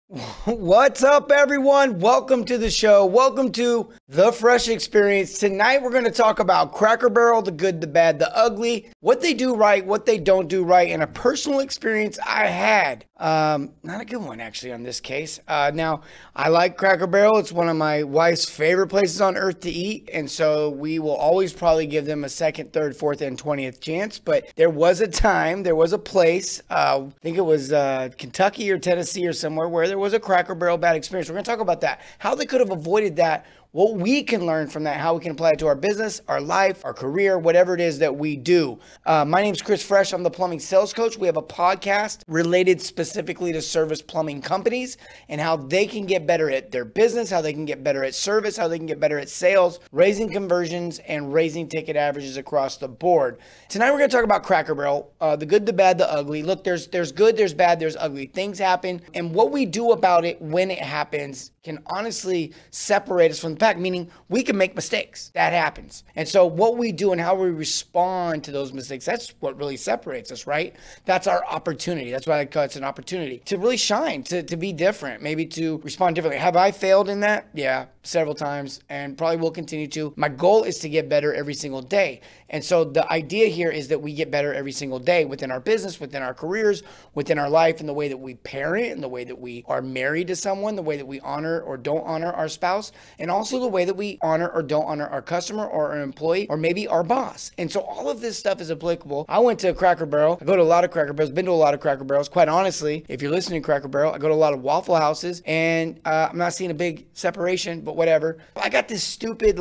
What's up, everyone? Welcome to the show. Welcome to The Fresh Experience. Tonight, we're going to talk about Cracker Barrel, the good, the bad, the ugly, what they do right, what they don't do right, and a personal experience I had. Not a good one, actually, on this case. Now, I like Cracker Barrel. It's one of my wife's favorite places on earth to eat, and so we will always probably give them a second, third, fourth, and 20th chance. But there was a time, there was a place, I think it was Kentucky or Tennessee or somewhere, where there was a Cracker Barrel bad experience. We're going to talk about that, how they could have avoided that, what we can learn from that, how we can apply it to our business, our life, our career, whatever it is that we do. My name's Chris Fresh. I'm the plumbing sales coach. We have a podcast related specifically to service plumbing companies and how they can get better at their business, how they can get better at service, how they can get better at sales, raising conversions, and raising ticket averages across the board. Tonight, we're going to talk about Cracker Barrel, the good, the bad, the ugly. Look, there's good, there's bad, there's ugly. Things happen, and what we do about it when it happens can honestly separate us from the pack, meaning we can make mistakes. That happens. And so what we do and how we respond to those mistakes, that's what really separates us, right? That's our opportunity. That's why I call it an opportunity to really shine, to be different, maybe to respond differently. Have I failed in that? Yeah, several times, and probably will continue to. My goal is to get better every single day. And so the idea here is that we get better every single day within our business, within our careers, within our life, in the way that we parent, in the way that we are married to someone, the way that we honor or don't honor our spouse, and also the way that we honor or don't honor our customer or our employee or maybe our boss. And so all of this stuff is applicable. I went to a Cracker Barrel. I go to a lot of Cracker Barrels, been to a lot of Cracker Barrels. Quite honestly, if you're listening to Cracker Barrel, I go to a lot of Waffle Houses, and I'm not seeing a big separation, but whatever. I got this stupid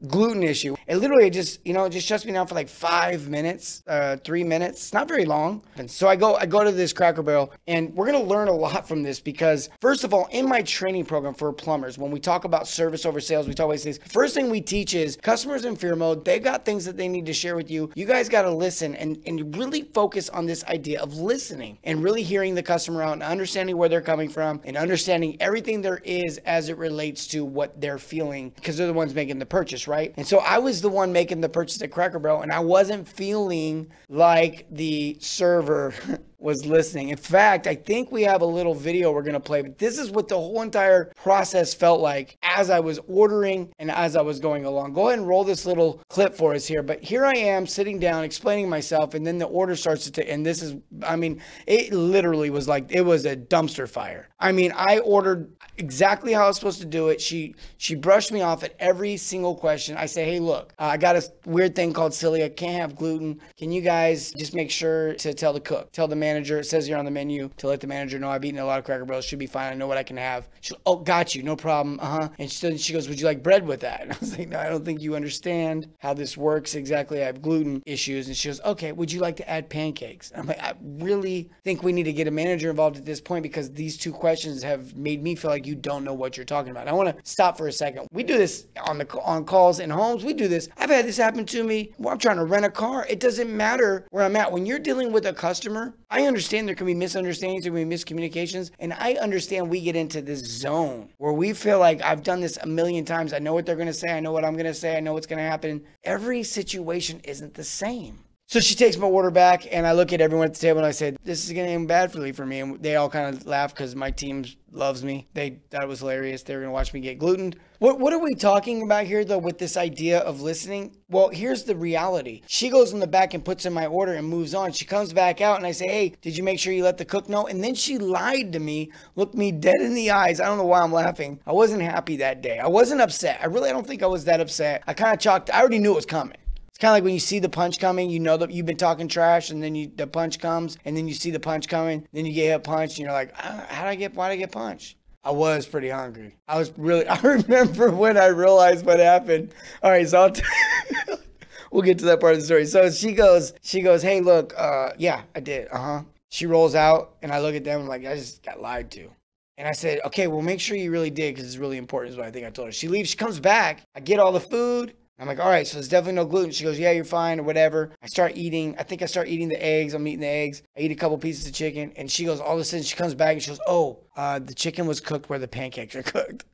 gluten issue. It literally just shuts me down for like 5 minutes, 3 minutes. It's not very long. And so I go to this Cracker Barrel, and we're going to learn a lot from this because, first of all, in my training program for plumbers, when we talk about service over sales, we talk about these. First thing we teach is customers in fear mode. They've got things that they need to share with you. You guys got to listen and really focus on this idea of listening and really hearing the customer out and understanding where they're coming from and understanding everything there is as it relates to what they're feeling, because they're the ones making the purchase, right? And so I was the one making the purchase at Cracker Barrel, and I wasn't feeling like the server was listening. In fact, I think we have a little video we're going to play, but this is what the whole entire process felt like as I was ordering and as I was going along. Go ahead and roll this little clip for us here. But here I am sitting down explaining myself, and then the order starts to, and this is, it literally was like, it was a dumpster fire. I ordered exactly how I was supposed to do it. She brushed me off at every single question. I say, hey, look, I got a weird thing called celiac. Can't have gluten. Can you guys just make sure to tell the cook, tell the manager, it says here on the menu, to let the manager know I've eaten a lot of Cracker Barrels. Should be fine. I know what I can have. Oh, got you. No problem. And she goes, would you like bread with that? And I was like, no, I don't think you understand how this works exactly. I have gluten issues. And she goes, okay, would you like to add pancakes? I'm like, I really think we need to get a manager involved at this point, because these two questions have made me feel like you don't know what you're talking about. I want to stop for a second. We do this on calls in homes. We do this. I've had this happen to me. Well, I'm trying to rent a car. It doesn't matter where I'm at. When you're dealing with a customer, I understand there can be misunderstandings, there can be miscommunications, and I understand we get into this zone where we feel like I've done this a million times. I know what they're going to say. I know what I'm going to say. I know what's going to happen. Every situation isn't the same. So she takes my order back, and I look at everyone at the table, and I said, this is going to end badly for me. And they all kind of laugh because my team loves me. They thought it was hilarious. They were going to watch me get glutened. What are we talking about here, though, with this idea of listening? Well, here's the reality. She goes in the back and puts in my order and moves on. She comes back out, and I say, hey, did you make sure you let the cook know? And then she lied to me, looked me dead in the eyes. I don't know why I'm laughing. I wasn't happy that day. I wasn't upset. I don't think I was that upset. I already knew it was coming. It's kind of like when you see the punch coming, you know that you've been talking trash, and then the punch comes, and then you see the punch coming, then you get a punch, and you're like, why'd I get punched? I was pretty hungry. I remember when I realized what happened. All right, so we'll get to that part of the story. So she goes, hey, look, yeah, I did. She rolls out, and I look at them, I'm like, I just got lied to. And I said, okay, well, make sure you really did, because it's really important, is what I think I told her. She leaves, she comes back, I get all the food. I'm like, all right, so there's definitely no gluten. She goes, yeah, you're fine, or whatever. I start eating the eggs. I'm eating the eggs. I eat a couple pieces of chicken. And she goes, all of a sudden, she comes back and she goes, the chicken was cooked where the pancakes are cooked.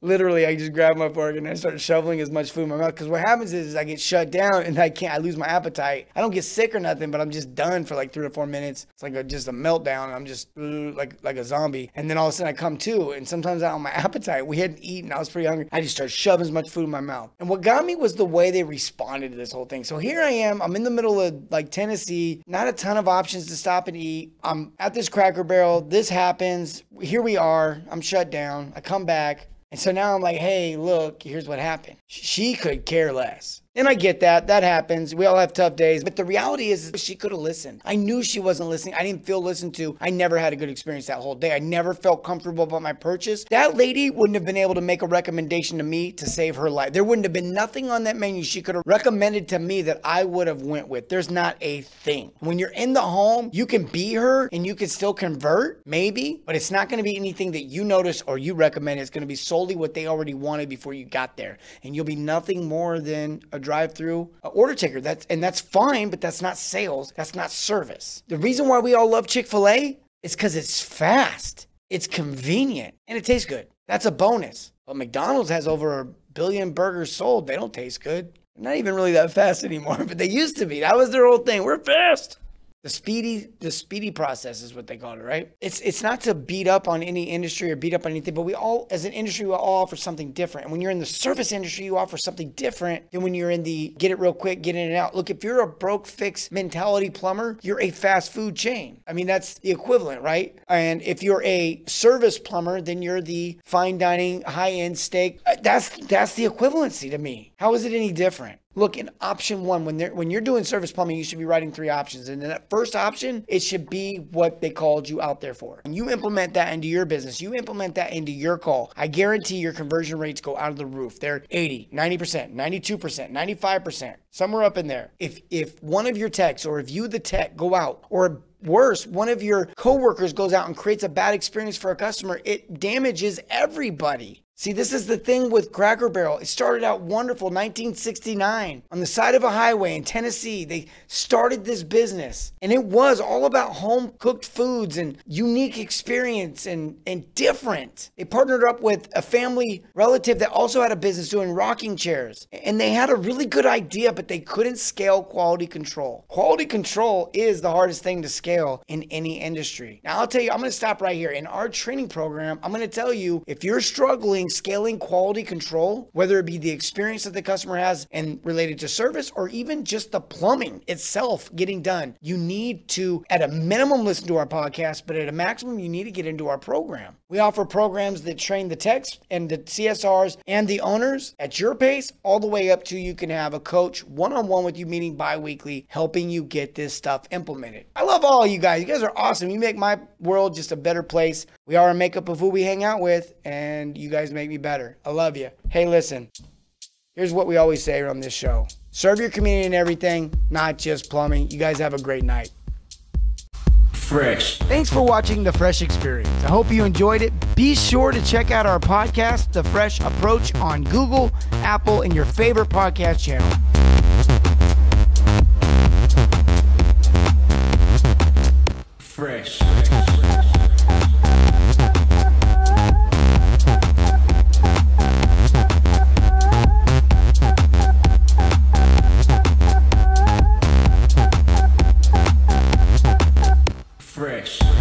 Literally, I just grab my fork and I start shoveling as much food in my mouth. Because what happens is I get shut down and I lose my appetite. I don't get sick or nothing, but I'm just done for like 3 or 4 minutes. It's like just a meltdown. I'm just like a zombie. And then all of a sudden I come to, and sometimes out on my appetite, we hadn't eaten. I was pretty hungry. I just start shoving as much food in my mouth. And what got me was the way they responded to this whole thing. So here I am. I'm in the middle of like Tennessee. Not a ton of options to stop and eat. I'm at this Cracker Barrel. This happens. Here we are. I'm shut down. I come back. And so now I'm like, hey, look, here's what happened. She could care less. And I get that. That happens. We all have tough days. But the reality is she could have listened. I knew she wasn't listening. I didn't feel listened to. I never had a good experience that whole day. I never felt comfortable about my purchase. That lady wouldn't have been able to make a recommendation to me to save her life. There wouldn't have been nothing on that menu she could have recommended to me that I would have went with. There's not a thing. When you're in the home, you can be her and you can still convert, maybe, but it's not going to be anything that you notice or you recommend. It's going to be solely what they already wanted before you got there. And you'll be nothing more than a drive-through order taker. That's fine, but that's not sales. That's not service. The reason why we all love Chick-fil-A is because it's fast, it's convenient, and it tastes good. That's a bonus. But McDonald's has over 1 billion burgers sold. They don't taste good. They're not even really that fast anymore, but they used to be. That was their whole thing. We're fast. The speedy process is what they call it, right? It's not to beat up on any industry or beat up on anything, but we all, as an industry, we all offer something different. And when you're in the service industry, you offer something different than when you're in the get it real quick, get in and out. Look, if you're a broke fix mentality plumber, you're a fast food chain. I mean, that's the equivalent, right? And if you're a service plumber, then you're the fine dining, high-end steak. That's the equivalency to me. How is it any different? Look, in option one, when you're doing service plumbing, you should be writing 3 options. And in that first option, it should be what they called you out there for. And you implement that into your business. You implement that into your call. I guarantee your conversion rates go out of the roof. They're 80, 90%, 92%, 95%, somewhere up in there. If one of your techs or if you, the tech, go out, or worse, one of your coworkers goes out and creates a bad experience for a customer, it damages everybody. See, this is the thing with Cracker Barrel. It started out wonderful, 1969, on the side of a highway in Tennessee. They started this business, and it was all about home-cooked foods and unique experience and different. They partnered up with a family relative that also had a business doing rocking chairs, and they had a really good idea, but they couldn't scale quality control. Quality control is the hardest thing to scale in any industry. Now, I'll tell you, I'm going to stop right here. In our training program, I'm going to tell you, if you're struggling scaling quality control, whether it be the experience that the customer has and related to service, or even just the plumbing itself getting done, you need to, at a minimum, listen to our podcast, but at a maximum, you need to get into our program. We offer programs that train the techs and the CSRs and the owners at your pace, all the way up to you can have a coach one-on-one with you, meeting bi-weekly, helping you get this stuff implemented. I love all of you guys. You guys are awesome. You make my world just a better place. We are a makeup of who we hang out with, and you guys make me better. I love you. Hey, listen, here's what we always say on this show. Serve your community in everything, not just plumbing. You guys have a great night. Fresh. Thanks for watching The Fresh Experience. I hope you enjoyed it. Be sure to check out our podcast, The Fresh Approach, on Google, Apple, and your favorite podcast channel. Fresh. Fresh.